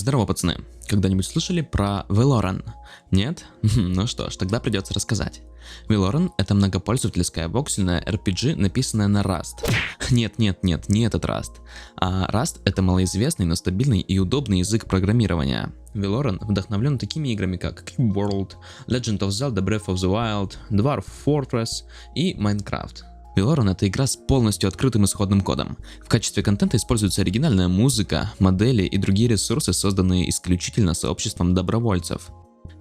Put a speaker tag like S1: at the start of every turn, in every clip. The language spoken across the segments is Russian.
S1: Здорово, пацаны. Когда-нибудь слышали про Valorant? Нет? Ну что ж, тогда придется рассказать. Valorant — это многопользовательская воксельная RPG, написанная на Rust. Нет, не этот Rust. А Rust — это малоизвестный, но стабильный и удобный язык программирования. Valorant вдохновлен такими играми, как Cube World, Legend of Zelda Breath of the Wild, Dwarf Fortress и Minecraft. Valorant — это игра с полностью открытым исходным кодом. В качестве контента используется оригинальная музыка, модели и другие ресурсы, созданные исключительно сообществом добровольцев.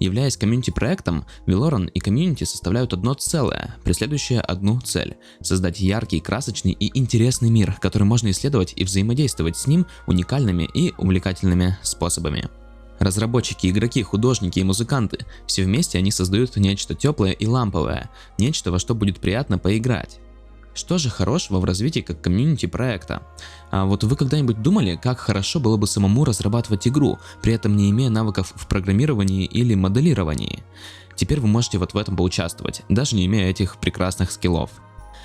S1: Являясь комьюнити-проектом, Valorant и комьюнити составляют одно целое, преследующее одну цель – создать яркий, красочный и интересный мир, который можно исследовать и взаимодействовать с ним уникальными и увлекательными способами. Разработчики, игроки, художники и музыканты – все вместе они создают нечто теплое и ламповое, нечто, во что будет приятно поиграть. Что же хорошего в развитии как комьюнити проекта? А вот вы когда-нибудь думали, как хорошо было бы самому разрабатывать игру, при этом не имея навыков в программировании или моделировании? Теперь вы можете вот в этом поучаствовать, даже не имея этих прекрасных скиллов.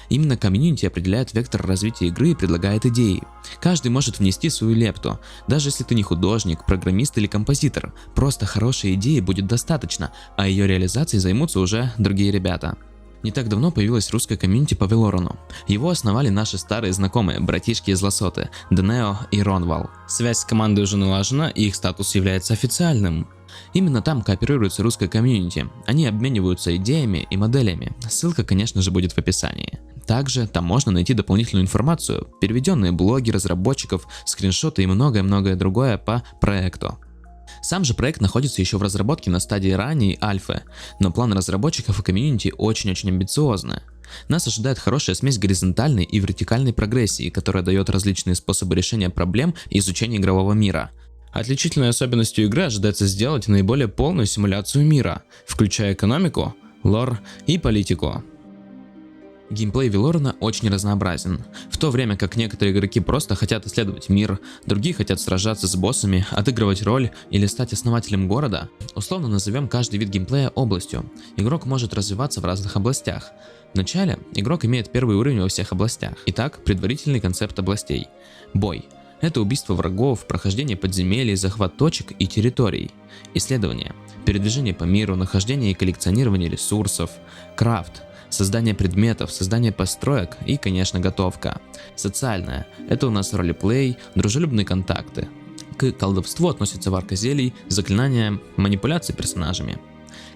S1: Именно комьюнити определяет вектор развития игры и предлагает идеи. Каждый может внести свою лепту, даже если ты не художник, программист или композитор, просто хорошей идеи будет достаточно, а ее реализацией займутся уже другие ребята. Не так давно появилась русская комьюнити по Valorant. Его основали наши старые знакомые, братишки из Лосоты, Денео и Ронвал. Связь с командой уже налажена, и их статус является официальным. Именно там кооперируется русская комьюнити. Они обмениваются идеями и моделями. Ссылка, конечно же, будет в описании. Также там можно найти дополнительную информацию, переведенные блоги разработчиков, скриншоты и многое-многое другое по проекту. Сам же проект находится еще в разработке на стадии ранней альфы, но планы разработчиков и комьюнити очень-очень амбициозны. Нас ожидает хорошая смесь горизонтальной и вертикальной прогрессии, которая дает различные способы решения проблем и изучения игрового мира. Отличительной особенностью игры ожидается сделать наиболее полную симуляцию мира, включая экономику, лор и политику. Геймплей Valorant очень разнообразен. В то время как некоторые игроки просто хотят исследовать мир, другие хотят сражаться с боссами, отыгрывать роль или стать основателем города, условно назовем каждый вид геймплея областью. Игрок может развиваться в разных областях. Вначале игрок имеет первый уровень во всех областях. Итак, предварительный концепт областей. Бой. Это убийство врагов, прохождение подземелий, захват точек и территорий. Исследование. Передвижение по миру, нахождение и коллекционирование ресурсов. Крафт. Создание предметов, создание построек и, конечно, готовка. Социальное – это у нас ролеплей, дружелюбные контакты. К колдовству относятся варка зелий, заклинания, манипуляции персонажами.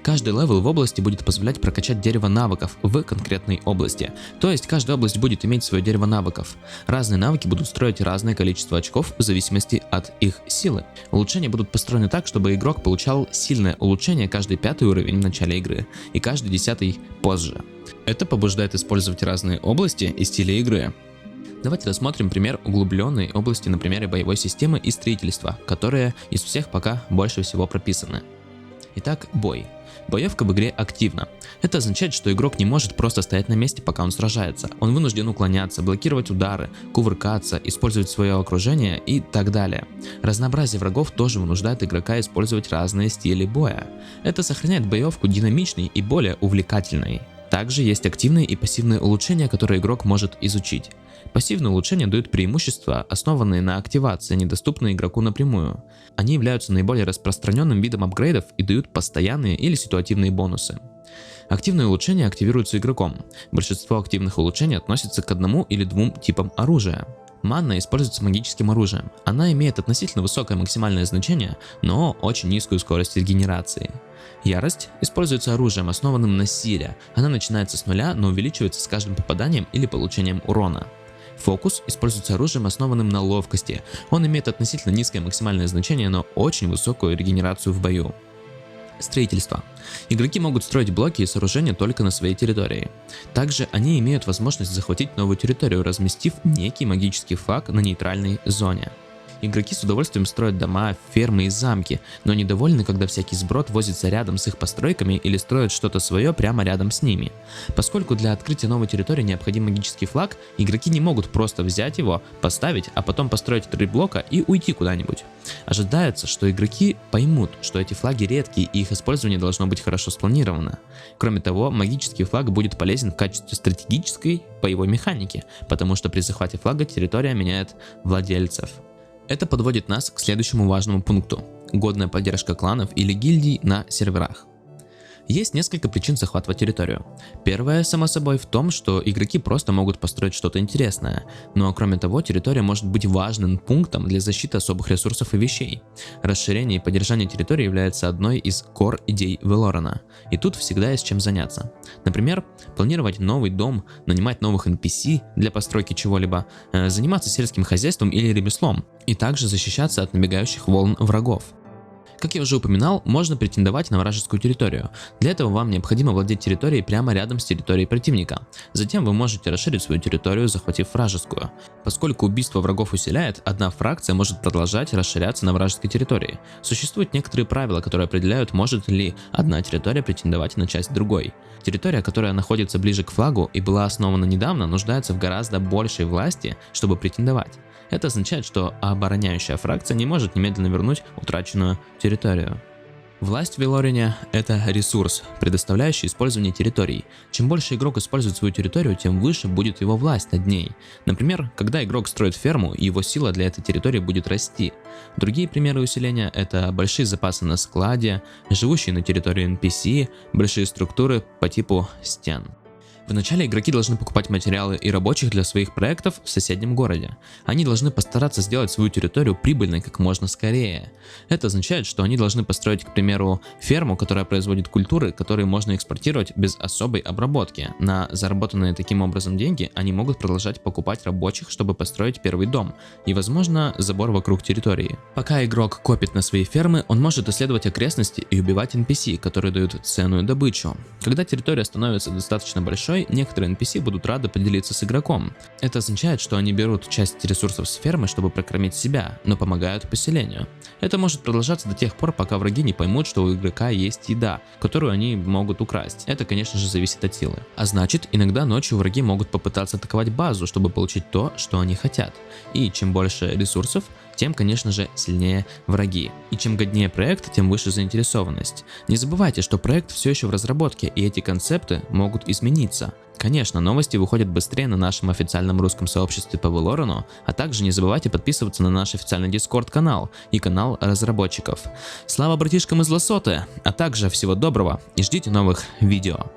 S1: Каждый левел в области будет позволять прокачать дерево навыков в конкретной области. То есть каждая область будет иметь свое дерево навыков. Разные навыки будут строить разное количество очков в зависимости от их силы. Улучшения будут построены так, чтобы игрок получал сильное улучшение каждый 5-й уровень в начале игры и каждый 10-й позже. Это побуждает использовать разные области и стили игры. Давайте рассмотрим пример углубленной области на примере боевой системы и строительства, которые из всех пока больше всего прописаны. Итак, бой. Боевка в игре активна. Это означает, что игрок не может просто стоять на месте, пока он сражается. Он вынужден уклоняться, блокировать удары, кувыркаться, использовать свое окружение и так далее. Разнообразие врагов тоже вынуждает игрока использовать разные стили боя. Это сохраняет боевку динамичной и более увлекательной. Также есть активные и пассивные улучшения, которые игрок может изучить. Пассивные улучшения дают преимущества, основанные на активации, недоступные игроку напрямую. Они являются наиболее распространенным видом апгрейдов и дают постоянные или ситуативные бонусы. Активные улучшения активируются игроком. Большинство активных улучшений относятся к одному или двум типам оружия. Манна используется магическим оружием. Она имеет относительно высокое максимальное значение, но очень низкую скорость регенерации. Ярость используется оружием, основанным на силе. Она начинается с нуля, но увеличивается с каждым попаданием или получением урона. Фокус используется оружием, основанным на ловкости. Он имеет относительно низкое максимальное значение, но очень высокую регенерацию в бою. Строительство. Игроки могут строить блоки и сооружения только на своей территории. Также они имеют возможность захватить новую территорию, разместив некий магический флаг на нейтральной зоне. Игроки с удовольствием строят дома, фермы и замки, но недовольны, когда всякий сброд возится рядом с их постройками или строит что-то свое прямо рядом с ними. Поскольку для открытия новой территории необходим магический флаг, игроки не могут просто взять его, поставить, а потом построить 3 блока и уйти куда-нибудь. Ожидается, что игроки поймут, что эти флаги редкие и их использование должно быть хорошо спланировано. Кроме того, магический флаг будет полезен в качестве стратегической боевой механики, потому что при захвате флага территория меняет владельцев. Это подводит нас к следующему важному пункту. годная поддержка кланов или гильдий на серверах. Есть несколько причин захватывать территорию. Первая, само собой, в том, что игроки просто могут построить что-то интересное. Ну а кроме того, территория может быть важным пунктом для защиты особых ресурсов и вещей. Расширение и поддержание территории является одной из core идей Велорана. И тут всегда есть чем заняться. Например, планировать новый дом, нанимать новых NPC для постройки чего-либо, заниматься сельским хозяйством или ремеслом, и также защищаться от набегающих волн врагов. Как я уже упоминал, можно претендовать на вражескую территорию. Для этого вам необходимо владеть территорией прямо рядом с территорией противника. Затем вы можете расширить свою территорию, захватив вражескую. Поскольку убийство врагов усиляет, одна фракция может продолжать расширяться на вражеской территории. Существуют некоторые правила, которые определяют, может ли одна территория претендовать на часть другой. Территория, которая находится ближе к флагу и была основана недавно, нуждается в гораздо большей власти, чтобы претендовать. Это означает, что обороняющая фракция не может немедленно вернуть утраченную территорию. Власть в Велорине – это ресурс, предоставляющий использование территорий. Чем больше игрок использует свою территорию, тем выше будет его власть над ней. Например, когда игрок строит ферму, его сила для этой территории будет расти. Другие примеры усиления – это большие запасы на складе, живущие на территории NPC, большие структуры по типу стен. Вначале игроки должны покупать материалы и рабочих для своих проектов в соседнем городе. Они должны постараться сделать свою территорию прибыльной как можно скорее. Это означает, что они должны построить, к примеру, ферму, которая производит культуры, которые можно экспортировать без особой обработки. На заработанные таким образом деньги они могут продолжать покупать рабочих, чтобы построить первый дом и, возможно, забор вокруг территории. Пока игрок копит на свои фермы, он может исследовать окрестности и убивать NPC, которые дают ценную добычу. Когда территория становится достаточно большой, некоторые NPC будут рады поделиться с игроком. Это означает, что они берут часть ресурсов с фермы, чтобы прокормить себя, но помогают поселению. Это может продолжаться до тех пор, пока враги не поймут, что у игрока есть еда, которую они могут украсть. Это, конечно же, зависит от силы. А значит, иногда ночью враги могут попытаться атаковать базу, чтобы получить то, что они хотят. И чем больше ресурсов, тем, конечно же, сильнее враги. И чем годнее проект, тем выше заинтересованность. Не забывайте, что проект все еще в разработке, и эти концепты могут измениться. Конечно, новости выходят быстрее на нашем официальном русском сообществе по Велорану, а также не забывайте подписываться на наш официальный Discord канал и канал разработчиков. Слава братишкам из Лосоты, а также всего доброго и ждите новых видео.